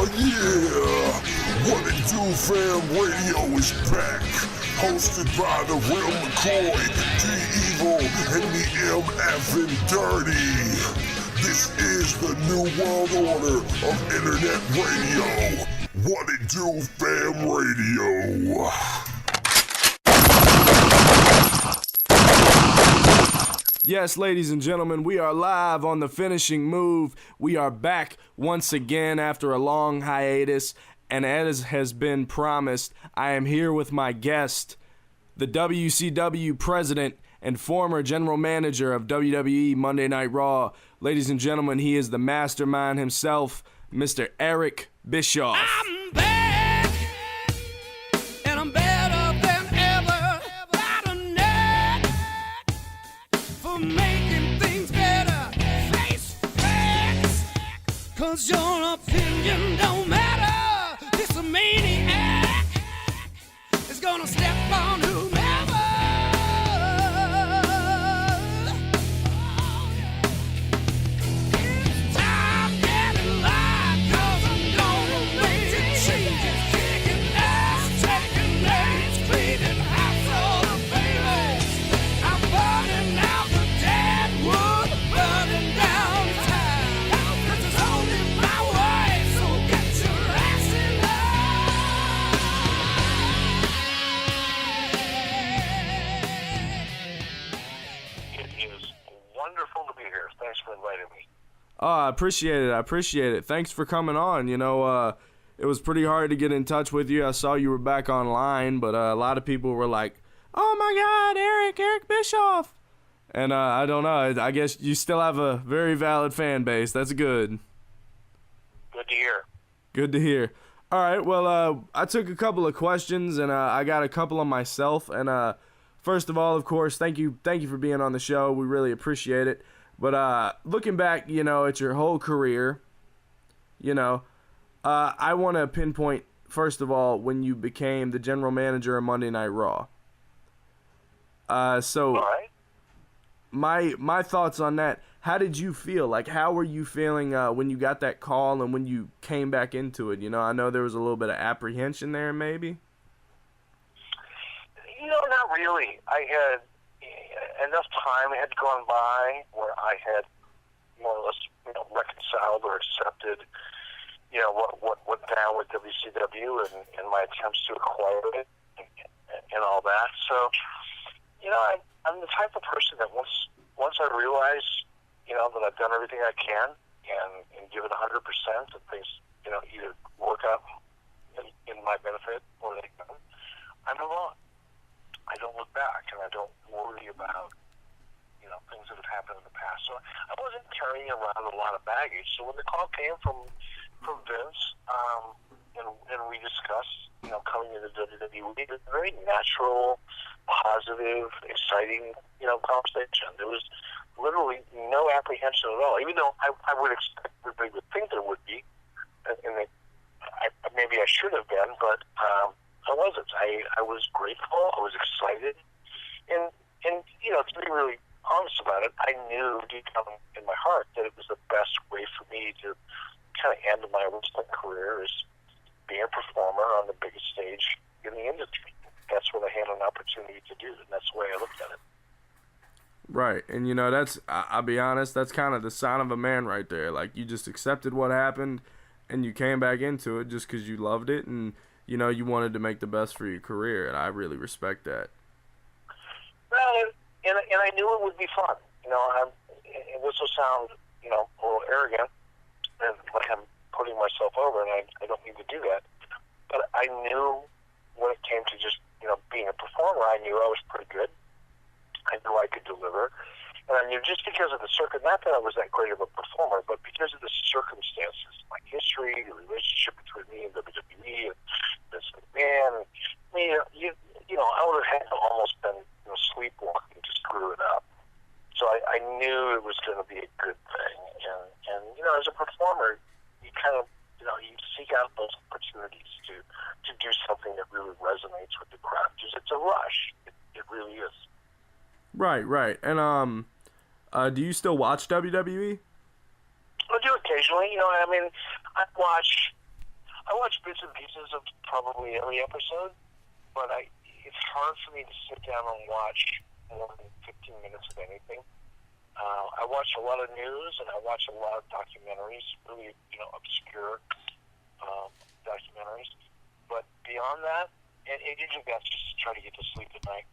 Oh yeah! What It Do Fam Radio is back. Hosted by the Real McCoy, the Evil, and the MF and Dirty. This is the new world order of internet radio. What It Do Fam Radio. Yes, ladies and gentlemen, we are live on The Finishing Move. We are back once again after a long hiatus, and as has been promised, I am here with my guest, the WCW president and former general manager of WWE Monday Night Raw. Ladies and gentlemen, he is the mastermind himself, Mr. Eric Bischoff. I'm back, and I'm better than ever. Got a knack for making things better. Face facts, 'cause your opinion don't matter. This a maniac is gonna step on whomever. It's time getting live, 'cause I'm gonna make changes. Kicking ass, taking names, cleaning house all the babies. I'm burning out the dead wood, burning down time. 'Cause it's only my way, so get your ass in line. It is wonderful to be here. Thanks for inviting me. Oh, I appreciate it. Thanks for coming on. You know, it was pretty hard to get in touch with you. I saw you were back online, but a lot of people were like, oh my God, Eric Bischoff. And I don't know, I guess you still have a very valid fan base. That's good. Good to hear. Good to hear. All right, well, I took a couple of questions, and I got a couple of myself. And first of all, of course, thank you for being on the show. We really appreciate it. But looking back, you know, at your whole career, you know, I want to pinpoint, first of all, when you became the general manager of Monday Night Raw. So All right. my thoughts on that, how did you feel? Like, how were you feeling when you got that call and when you came back into it? You know, I know there was a little bit of apprehension there, maybe. You know, not really. I had enough time had gone by where I had more or less, you know, reconciled or accepted, you know, what went down with WCW and my attempts to acquire it and all that. So, you know, I'm the type of person that once I realize, you know, that I've done everything I can and give it 100%, that things, you know, either work out in my benefit or they don't, I move on. I don't look back, and I don't worry about, you know, things that have happened in the past. So I wasn't carrying around a lot of baggage. So when the call came from Vince, and we discussed, you know, coming into WWE, it was a very natural, positive, exciting, you know, conversation. There was literally no apprehension at all, even though I would expect everybody would think there would be, and maybe I should have been, but I wasn't. I was grateful. I was excited, and you know, to be really honest about it, I knew deep down in my heart that it was the best way for me to kind of end my wrestling career is being a performer on the biggest stage in the industry. That's what I had an opportunity to do, and that's the way I looked at it. Right, and you know, I'll be honest, that's kind of the sign of a man right there. Like, you just accepted what happened, and you came back into it just because you loved it, and you know, you wanted to make the best for your career, and I really respect that. Well, and I knew it would be fun. You know, this will sound, you know, a little arrogant, and like I'm putting myself over, and I don't need to do that. But I knew when it came to just, you know, being a performer, I knew I was pretty good. I knew I could deliver. And I knew just because of the circuit, not that I was that great of a performer, but because of the circumstances, my history, the relationship between me and WWE, and this man, you know, I would have had to almost been, you know, sleepwalking to screw it up. So I knew it was going to be a good thing. And you know, as a performer, you kind of, you know, you seek out those opportunities to do something that really resonates with the crowd. Because it's a rush. It really is. Right. And do you still watch WWE? I do occasionally. You know, I mean, I watch I watch bits and pieces of probably every episode, but it's hard for me to sit down and watch more than 15 minutes of anything. I watch a lot of news, and I watch a lot of documentaries, really, obscure documentaries. But beyond that, and usually that's just to try to get to sleep at night.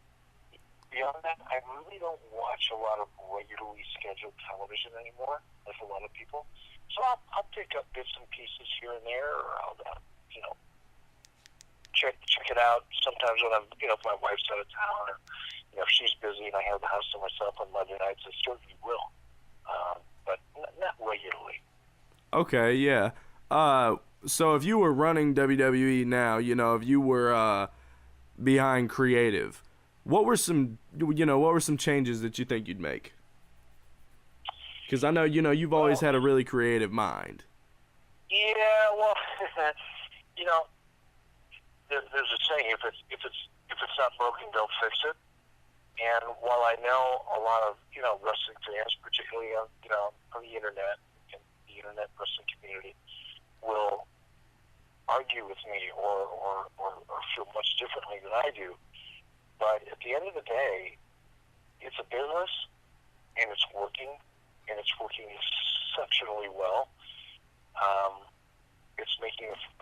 Beyond that, I really don't watch a lot of regularly scheduled television anymore, like a lot of people. So I'll pick up bits and pieces here and there, or I'll, check it out. Sometimes when I'm, if my wife's out of town, or if she's busy and I have the house to myself on Monday nights, I certainly will. But not regularly. Okay, yeah. So if you were running WWE now, if you were behind creative, what were some changes that you think you'd make? Because I know, you've always had a really creative mind. Yeah, well, there's a saying: if it's not broken, don't fix it. And while I know a lot of wrestling fans, particularly on the internet and the internet wrestling community, will argue with me or feel much differently than I do, but at the end of the day, it's a business and it's working. And it's working exceptionally well.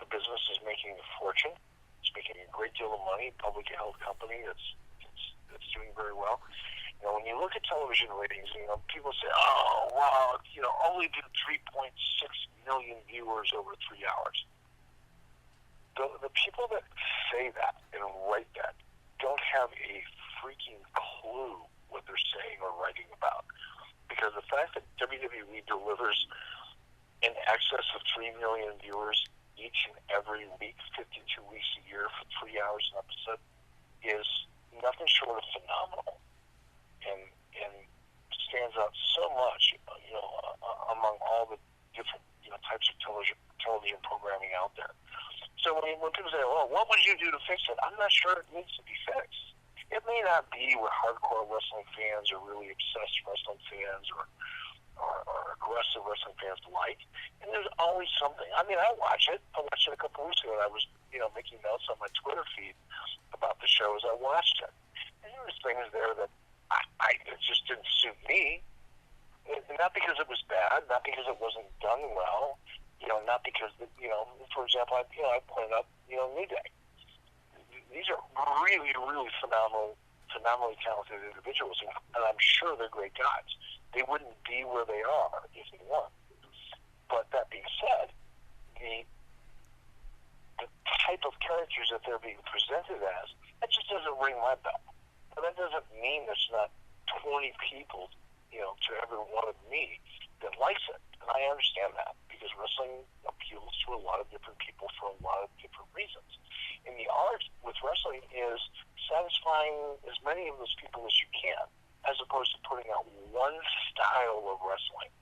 The business is making a fortune. It's making a great deal of money. Publicly held company that's doing very well. When you look at television ratings, people say, "Oh, wow, only did 3.6 million viewers over 3 hours." The people that say that and write that don't have a freaking clue what they're saying or writing about. Because the fact that WWE delivers in excess of 3 million viewers each and every week, 52 weeks a year for 3 hours an episode, is nothing short of phenomenal, and stands out so much, among all the different types of television programming out there. So when people say, "Well, what would you do to fix it?" I'm not sure it needs to be fixed. It may not be what hardcore wrestling fans or really obsessed wrestling fans or aggressive wrestling fans like. And there's always something. I mean, I watch it. I watched it a couple weeks ago, and I was, making notes on my Twitter feed about the show as I watched it. And there was things there that it just didn't suit me. And not because it was bad, not because it wasn't done well, not because, for example, I pointed up, New Day. These are really, really phenomenally talented individuals, and I'm sure they're great guys. They wouldn't be where they are if they weren't. But that being said, the type of characters that they're being presented as, that just doesn't ring my bell. But that doesn't mean there's not 20 people, to every one of me that likes it. And I understand that, because wrestling appeals to a lot of different people for a lot of different reasons. And the art with wrestling is satisfying as many of those people as you can, as opposed to putting out one style of wrestling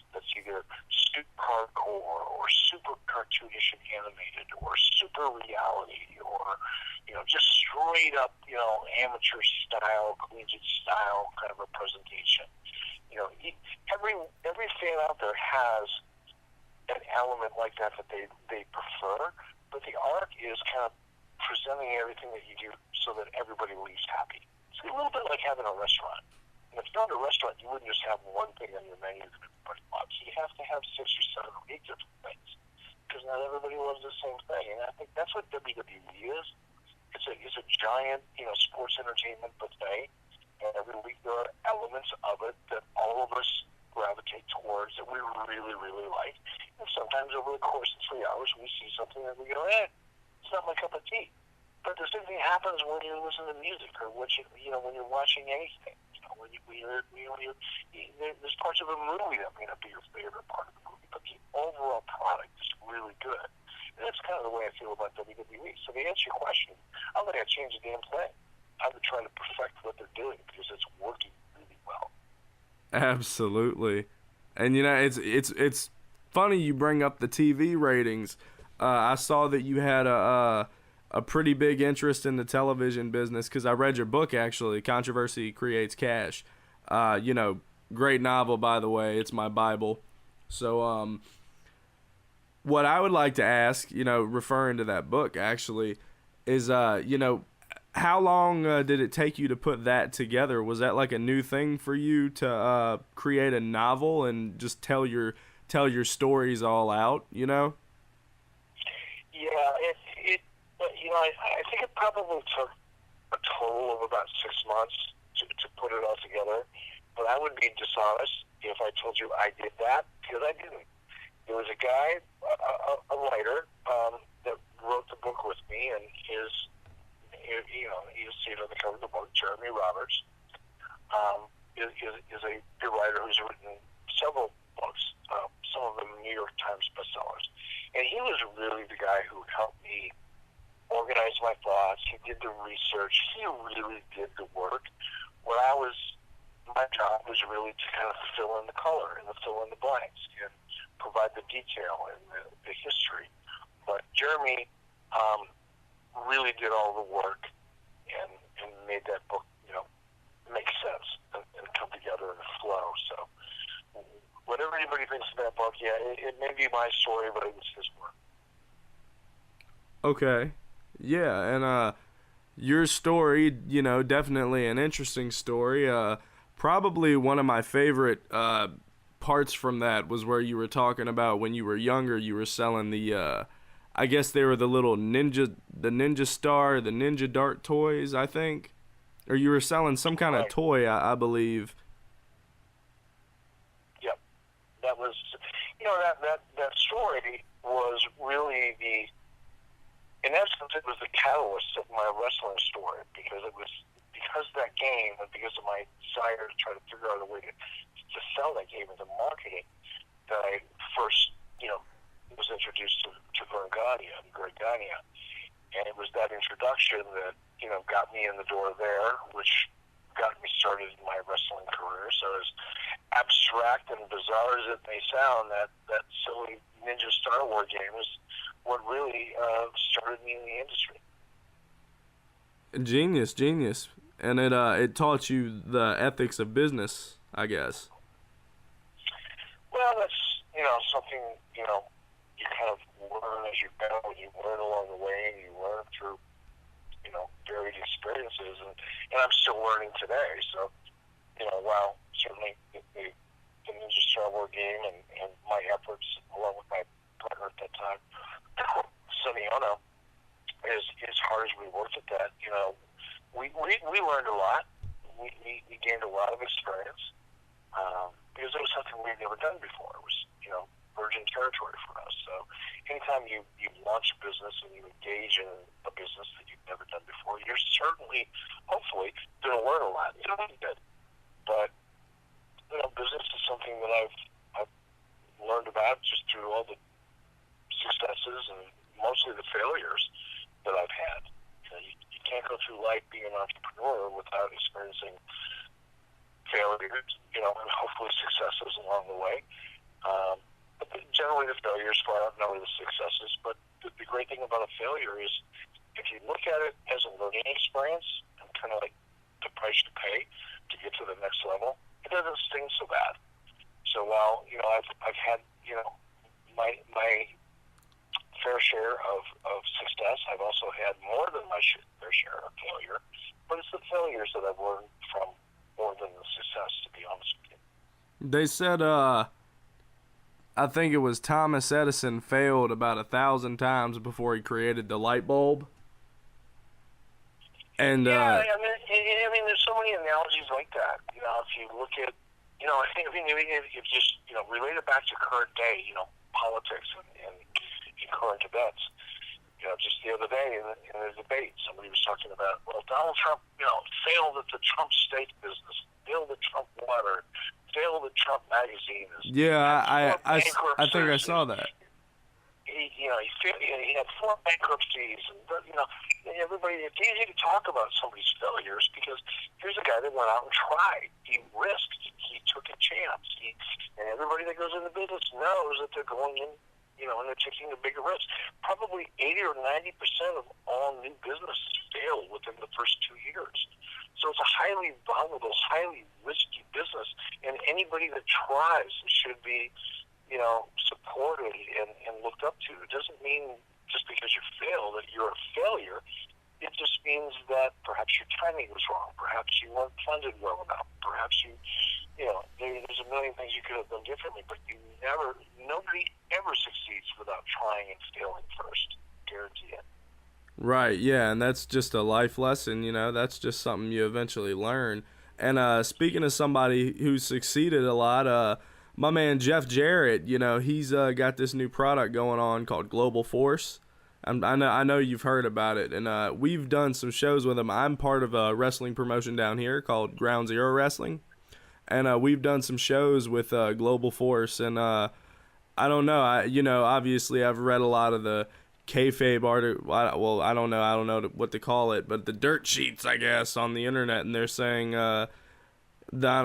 that's either super hardcore or super cartoonish and animated or super reality or, just straight up, amateur style, collegiate style kind of a presentation. Every fan out there has an element like that they prefer, but the art is kind of presenting everything that you do so that everybody leaves happy. It's a little bit like having a restaurant. And if you're at a restaurant, you wouldn't just have one thing on your menu that everybody loves. You have to have 6 or 7 or 8 different things, because not everybody loves the same thing. And I think that's what WWE is. It's a giant, sports entertainment buffet, and every week there are elements of it that all of us gravitate towards that we really, really like. And sometimes over the course of 3 hours, we see something that we go, it's not my cup of tea. But the same thing happens when you listen to music or when you're watching anything. There's parts of a movie that may not be your favorite part of the movie, but the overall product is really good. And that's kind of the way I feel about WWE. So to answer your question, I'm not going to change the damn thing. I'm going to try to perfect what they're doing because it's working really well. Absolutely. And it's funny you bring up the TV ratings. I saw that you had a pretty big interest in the television business because I read your book, actually, Controversy Creates Cash. Great novel, by the way. It's my Bible. So what I would like to ask, referring to that book actually, is, how long did it take you to put that together? Was that like a new thing for you to create a novel and just tell your stories all out? Yeah, I think it probably took a total of about 6 months to put it all together. But I would be dishonest if I told you I did that, because I didn't. There was a guy, a writer, that wrote the book with me, and he was seated on the cover of the book. Jeremy Roberts is a writer who's written several books, some of them New York Times bestsellers. And he was really the guy who helped me organize my thoughts. He did the research. He really did the work. My job was really to kind of fill in the color and fill in the blanks and provide the detail and the history. But Jeremy really did all the work and made that book, make sense and come together in a flow. So whatever anybody thinks of that book, it may be my story, but it was his work. Okay. Yeah, and your story, definitely an interesting story. Probably one of my favorite parts from that was where you were talking about when you were younger, you were selling the, I guess they were the little Ninja Star, the Ninja Dart toys, I think. Or you were selling some kind of toy, I believe. Yep. That was, that story was really in essence, it was the catalyst of my wrestling story, because that game, and because of my desire to try to figure out a way to sell that game into marketing, that I first, was introduced to Greg Gagne. And it was that introduction that, got me in the door there, which got me started in my wrestling career. So as abstract and bizarre as it may sound, that silly Ninja Star Wars game is what really started me in the industry. Genius. And it taught you the ethics of business, I guess. Well, that's, something, you kind of learn as you go, and you learn along the way, and you learn through, varied experiences, and I'm still learning today. So, while certainly the Ninja Star Wars game and my efforts, along with my partner at that time, Sonny Ono, as hard as we worked at that, we learned a lot. We gained a lot of experience because it was something we'd never done before. It was, virgin territory for us. So anytime you launch a business and you engage in a business that you've never done before, you're certainly, hopefully, going to learn a lot. You don't need that. But, business is something that I've learned about just through all the successes and mostly the failures that I've had. You can't go through life being an entrepreneur without experiencing failures, and hopefully successes along the way. But generally the failures far outnumber the successes. But the great thing about a failure is if you look at it as a learning experience and kind of like the price you pay to get to the next level, it doesn't sting so bad. So while, I've had, my fair share of success, I've also had more than my fair share of failure. But it's the failures that I've learned from more than the success, to be honest with you. They said, I think it was Thomas Edison failed about 1,000 times before he created the light bulb. And I mean, there's so many analogies like that. If you look at, if you just relate it back to current day, politics and current events. Just the other day in the debate, somebody was talking about, well, Donald Trump, failed at the Trump state business, failed at Trump water, failed at Trump magazine. Yeah, I think I saw that. He had 4 bankruptcies, and everybody. It's easy to talk about somebody's failures because here's a guy that went out and tried. He risked. He took a chance. And everybody that goes into business knows that they're going in, and they're taking a bigger risk. Probably 80 or 90% of all new businesses fail within the first 2 years. So it's a highly volatile, highly risky business, and anybody that tries should be, supported and looked up to. It doesn't mean just because you fail that you're a failure. It just means that perhaps your timing was wrong. Perhaps you weren't funded well enough. Perhaps there's a million things you could have done differently, but nobody ever succeeds without trying and failing first. Guarantee it. Right, yeah, and that's just a life lesson, that's just something you eventually learn. And speaking of somebody who succeeded a lot, my man Jeff Jarrett, he's got this new product going on called Global Force. I know you've heard about it, and we've done some shows with him. I'm part of a wrestling promotion down here called Ground Zero Wrestling, and we've done some shows with Global Force. And I don't know, obviously I've read a lot of the kayfabe article. Well, I don't know what to call it, but the dirt sheets, I guess, on the internet, and they're saying that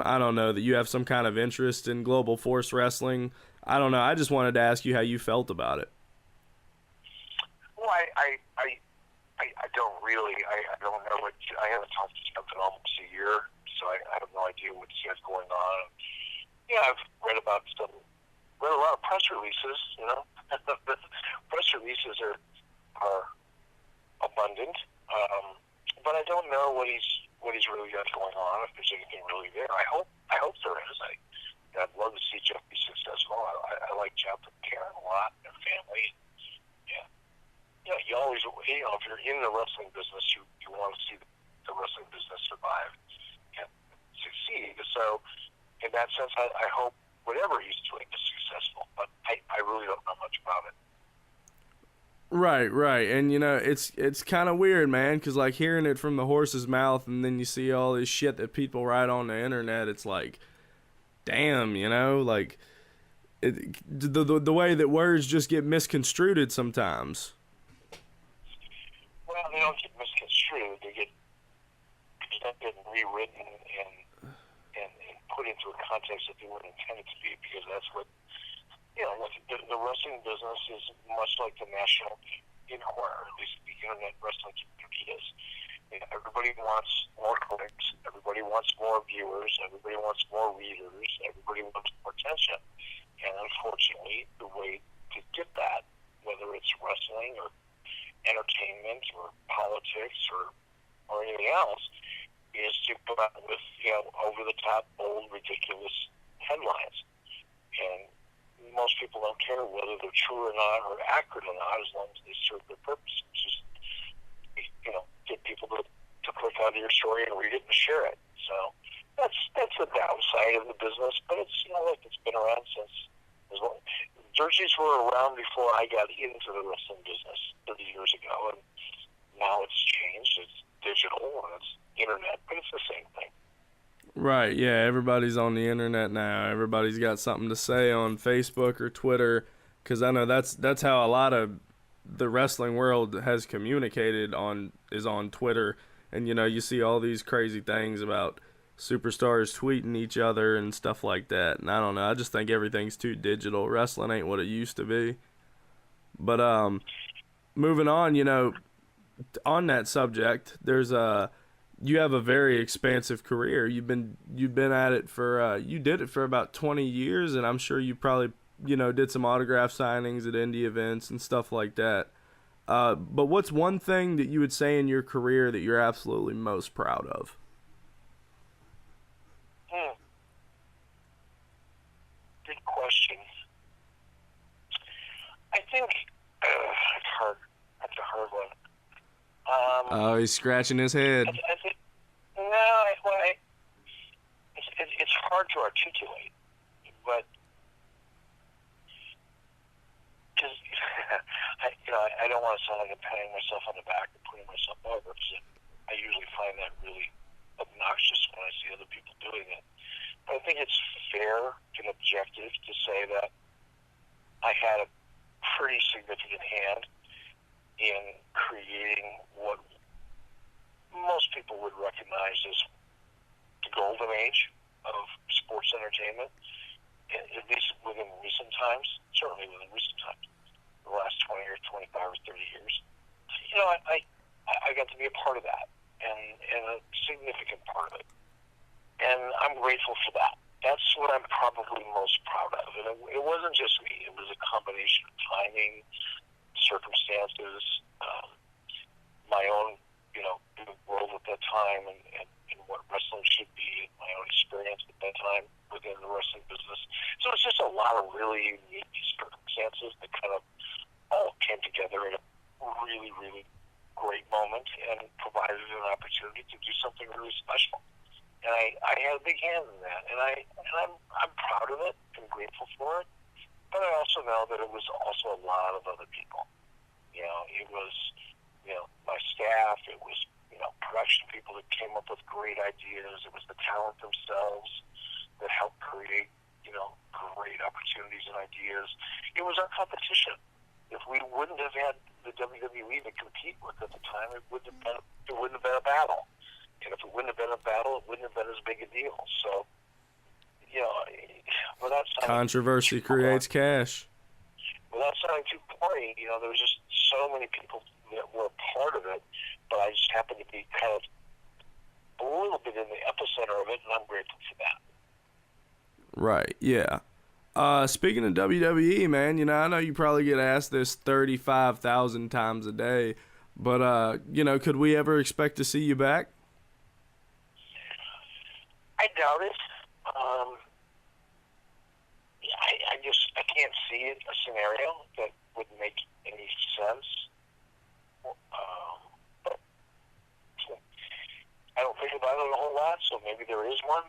I don't know that you have some kind of interest in Global Force Wrestling. I don't know. I just wanted to ask you how you felt about it. Well, I don't really. I don't know what. I haven't talked to Jeff in almost a year, so I have no idea what's going on. Yeah, I've read a lot of press releases. Press releases are abundant, but I don't know what he's really got going on. If there's anything really there, I hope there is. I'd love to see Jeff be successful. I like Jeff and Karen a lot, and their family. Yeah, you always, if you're in the wrestling business, you want to see the wrestling business survive and succeed. So, in that sense, I hope whatever he's doing is successful. But I really don't know much about it. Right, and it's kind of weird, man, because like hearing it from the horse's mouth, and then you see all this shit that people write on the internet. It's like, damn, like the way that words just get misconstrued sometimes. Well, they don't get misconstrued. They get rewritten and put into a context that they weren't intended to be, because that's what, the wrestling business is much like the National Enquirer, at least the internet wrestling community is. Everybody wants more clicks, everybody wants more viewers, everybody wants more readers, everybody wants more attention. And unfortunately, the way to get that, whether it's wrestling or entertainment or politics or anything else, is to come out with over-the-top, bold, ridiculous headlines. And most people don't care whether they're true or not or accurate or not, as long as they serve their purpose. It's just get people to click onto your story and read it and share it. So that's the downside of the business. But it's it's been around since as long. Jerseys were around before I got into the wrestling business 30 years ago, and now it's changed. It's digital and it's internet, but it's the same thing. Right, yeah, everybody's on the internet now. Everybody's got something to say on Facebook or Twitter, because I know that's how a lot of the wrestling world has communicated is on Twitter. And you see all these crazy things about superstars tweeting each other and stuff like that. And I don't know, I just think everything's too digital. Wrestling ain't what it used to be. But moving on, on that subject, there's you have a very expansive career. You've been at it for you did it for about 20 years, and I'm sure you probably did some autograph signings at indie events and stuff like that. But what's one thing that you would say in your career that you're absolutely most proud of? Good question. I think it's hard. That's a hard one. Oh, he's scratching his head. It's hard to articulate, but because I don't want to sound like I'm patting myself on the back and putting myself over, because I usually find that really obnoxious when I see other people doing it. But I think it's fair and objective to say that I had a pretty significant hand in creating what most people would recognize as the golden age of sports entertainment, at least within recent times, certainly within recent times, the last 20 or 25 or 30 years. I got to be a part of that, and a significant part of it. And I'm grateful for that. that's what I'm probably most proud of. And it wasn't just me. It was a combination of timing, circumstances, my own, world at that time, and what wrestling should be, and my own experience at that time within the wrestling business. So it's just a lot of really unique circumstances that kind of all came together at a really, really great moment and provided an opportunity to do something really special. And I had a big hand in that, and I'm proud of it and grateful for it. But I also know that it was also a lot of other people. It was my staff. It was production people that came up with great ideas. It was the talent themselves that helped create great opportunities and ideas. It was our competition. If we wouldn't have had the WWE to compete with at the time, it wouldn't have been a battle. And if it wouldn't have been a battle, it wouldn't have been as big a deal. So, without controversy creates cash. Without sounding too corny, there was just so many people that were a part of it, but I just happened to be kind of a little bit in the epicenter of it, and I'm grateful for that. Right, yeah. Speaking of WWE, man, I know you probably get asked this 35,000 times a day, but, could we ever expect to see you back? I doubt it. I can't see a scenario that would make any sense. But I don't think about it a whole lot, so maybe there is one.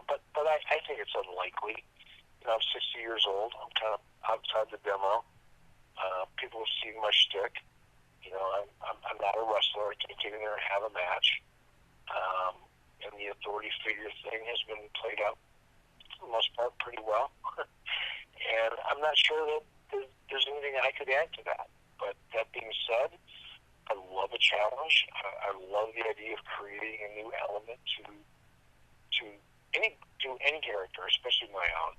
But I think it's unlikely. I'm 60 years old. I'm kind of outside the demo. People have seen my shtick. I'm not a wrestler. I can't get in there and have a match. And the authority figure thing has been played out, for the most part, pretty well. And I'm not sure that there's anything I could add to that. But that being said, I love a challenge. I love the idea of creating a new element to any character, especially my own,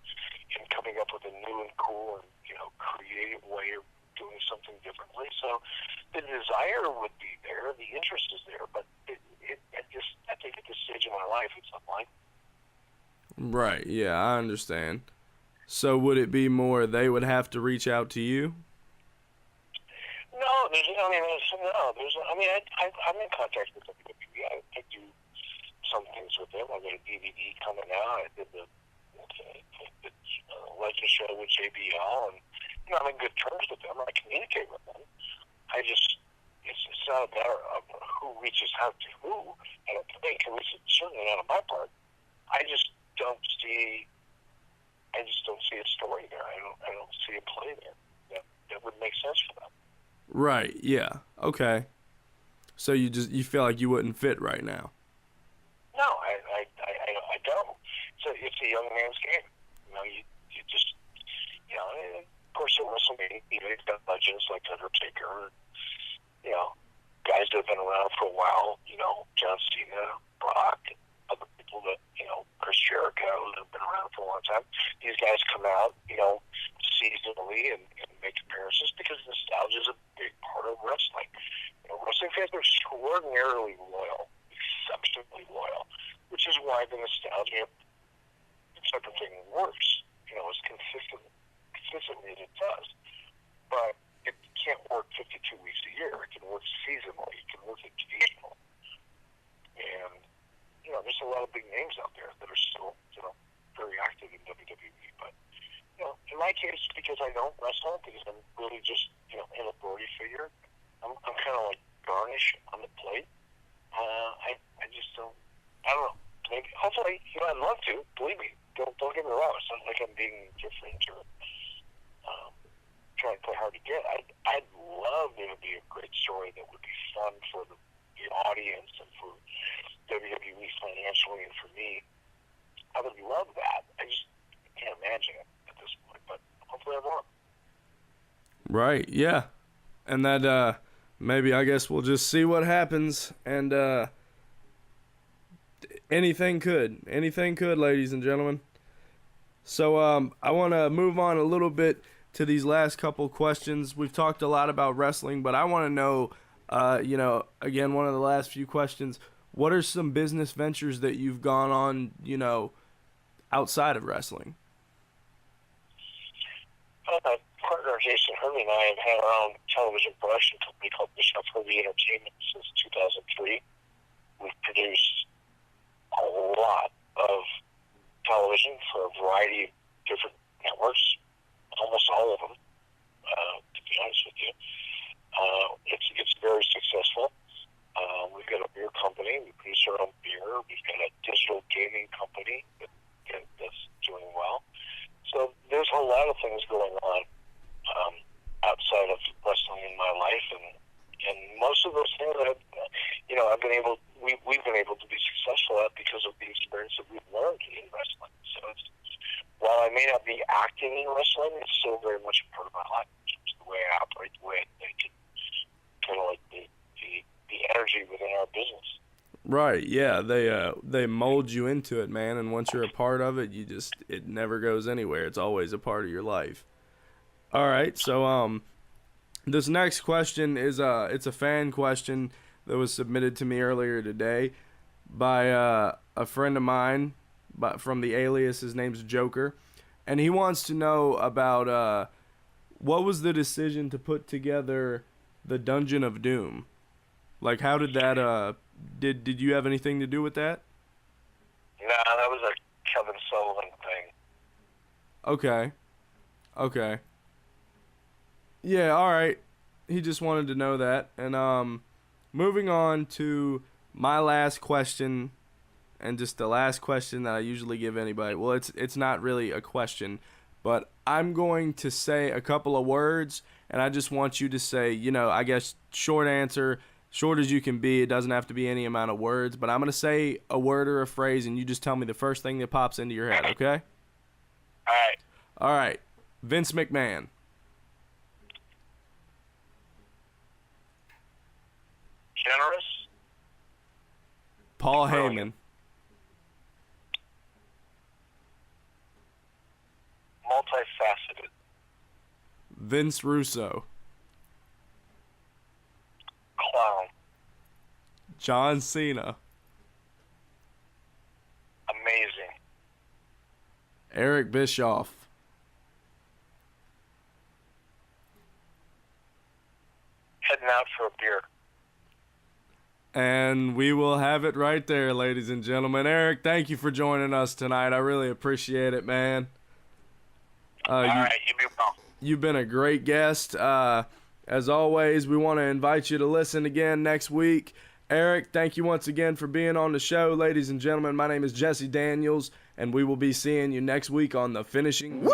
and coming up with a new and cool and creative way of doing something differently. So the desire would be there, the interest is there, but I think at this stage of my life, it's unlikely. Right. Yeah, I understand. So would it be more they would have to reach out to you? No, I'm in contact with WWE. I do some things with them. I got a DVD coming out. I did the Legend show with JBL, and I'm in good terms with them. I communicate with them. It's not a matter of who reaches out to who. I don't think, at least certainly not on my part. I just don't see a story there. I don't see a play there that would make sense for them. Right. Yeah. Okay. So you feel like you wouldn't fit right now? No, I don't. So it's a young man's game. You just and of course at WrestleMania, you've got legends like Undertaker, guys that have been around for a while, John Cena, Brock, other people that, Chris Jericho, that have been around for a long time. These guys come out, seasonally and make appearances because nostalgia is a big part of wrestling. Wrestling fans are extraordinarily loyal, exceptionally loyal, which is why the nostalgia type of thing works, as consistently as it does. But it can't work 52 weeks a year. It can work seasonally. It can work occasionally. And, there's a lot of big names out there that are still, very active in WWE. But, in my case, because I don't wrestle, because I'm really just, an authority figure, I'm kind of like garnish on the plate. I just don't, I don't know. Maybe, hopefully, I'd love to. Believe me. Don't get me wrong. It's not like I'm being different or trying to play hard to get. I'd love there to be a great story that would be fun for the audience and for WWE financially and for me. I would love that. I just can't imagine it at this point, but hopefully I'm wrong. Right, yeah. And that, maybe, I guess we'll just see what happens, and, anything could, ladies and gentlemen. So, I want to move on a little bit to these last couple questions. We've talked a lot about wrestling, but I want to know, again, one of the last few questions, what are some business ventures that you've gone on, outside of wrestling? Well, my partner Jason Hervey and I have had our own television production company called Bischoff Entertainment since 2003. We've produced a lot of television for a variety of different networks, almost all of them, to be honest with you. It's very successful. We've got a beer company. We produce our own beer. We've got a digital gaming company that's doing well. So there's a lot of things going on outside of wrestling in my life, and most of those things that we've been able to be successful at because of the experience that we've learned in wrestling. So while I may not be acting in wrestling, it's still very much a part of my life. It's the way I operate, the way I think, kind of like the energy within our business. Right, yeah, they mold you into it, man, and once you're a part of it, it never goes anywhere. It's always a part of your life. All right, so this next question is it's a fan question that was submitted to me earlier today by a friend of mine, from the alias. His name's Joker, and he wants to know about what was the decision to put together the Dungeon of Doom. Like, how did that did you have anything to do with that? No, that was a Kevin Sullivan thing. Okay. Yeah, all right. He just wanted to know that. And moving on to my last question, and just the last question that I usually give anybody. Well, it's not really a question, but I'm going to say a couple of words, and I just want you to say, I guess short answer, short as you can be. It doesn't have to be any amount of words, but I'm going to say a word or a phrase, and you just tell me the first thing that pops into your head, okay? All right. Vince McMahon. Generous. Paul Heyman. Multifaceted. Vince Russo. Clown. John Cena. Amazing. Eric Bischoff. Heading out for a beer. And we will have it right there, ladies and gentlemen. Eric, thank you for joining us tonight. I really appreciate it, man. All right, you be well. You've been a great guest. As always, we want to invite you to listen again next week. Eric, thank you once again for being on the show. Ladies and gentlemen, my name is Jesse Daniels, and we will be seeing you next week on The Finishing. Woo!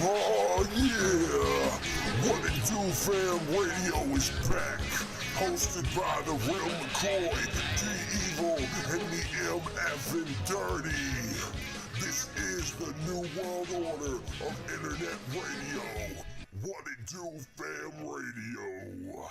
Oh yeah! What It Do Fam Radio is back. Hosted by the Real McCoy, D-Evil, and the MF and Dirty. This is the new world order of internet radio. What It Do Fam Radio.